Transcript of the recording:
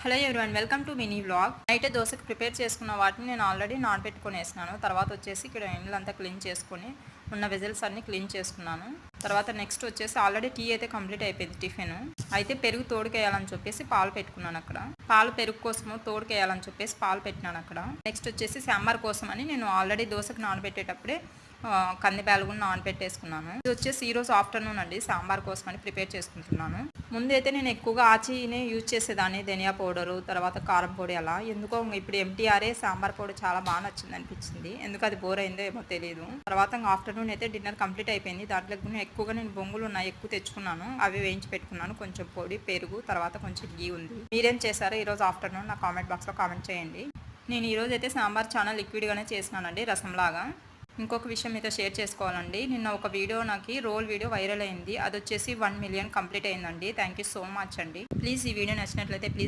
Hello everyone, welcome to mini vlog. Night దోశకి prepare చేసుకున్న వాటిని నేను ఆల్రెడీ నానబెట్టుకొని వేసినాను. తర్వాత వచ్చేసి ఇక్కడ ఇల్లంతా క్లీన్ చేసుకొని ఉన్న వెజల్స్ అన్ని క్లీన్ చేసుకున్నాను. తర్వాత నెక్స్ట్ వచ్చేసి ఆల్రెడీ టీ అయితే కంప్లీట్ అయిపోయింది. టిఫిన్ అయితే పెరుగు తోడుకేయాలని చెప్పేసి పాలు పెట్టుకున్నాను. అక్కడ పాలు పెరుగు కోసము తోడుకేయాలని చెప్పేసి పాలు పెట్టినాను. అక్కడ నెక్స్ట్ వచ్చేసి సాంబార్ కోసం అని నేను ఆల్రెడీ దోశకు నానబెట్టేటప్పుడే కంది బ్యాలు కూడా నానబెట్టేసుకున్నాను. ఇది వచ్చేసి ఈరోజు ఆఫ్టర్నూన్ అండి, సాంబార్ కోసం అని ప్రిపేర్ చేసుకుంటున్నాను. ముందైతే నేను ఎక్కువగా ఆచినే యూజ్ చేసేదాన్ని, ధనియా పౌడరు, తర్వాత కారం పొడి అలా. ఎందుకో ఇప్పుడు ఎంటీఆర్ఏ సాంబార్ పొడి చాలా బాగా నచ్చింది అనిపించింది. ఎందుకు అది బోర్ అయిందో ఏమో తెలియదు. తర్వాత ఆఫ్టర్నూన్ అయితే డిన్నర్ కంప్లీట్ అయిపోయింది. దాంట్లో ఎక్కువగా నేను బొంగులు ఉన్నాయి ఎక్కువ తెచ్చుకున్నాను, అవి వేయించి పెట్టుకున్నాను. కొంచెం పొడి, పెరుగు, తర్వాత కొంచెం గీ ఉంది. మీరేం చేశారో ఈరోజు ఆఫ్టర్నూన్ నా కామెంట్ బాక్స్లో కామెంట్ చేయండి. నేను ఈరోజు అయితే సాంబార్ చాలా లిక్విడ్గానే చేసినానండి, రసంలాగా. ఇంకొక విషయం మీతో షేర్ చేసుకోవాలండి. నిన్న ఒక వీడియో నాకు రోల్ వీడియో వైరల్ అయింది. అది వచ్చేసి 1 మిలియన్ కంప్లీట్ అయిందండి. థ్యాంక్ యూ సో మచ్ అండి. ప్లీజ్ ఈ వీడియో నచ్చినట్లయితే ప్లీజ్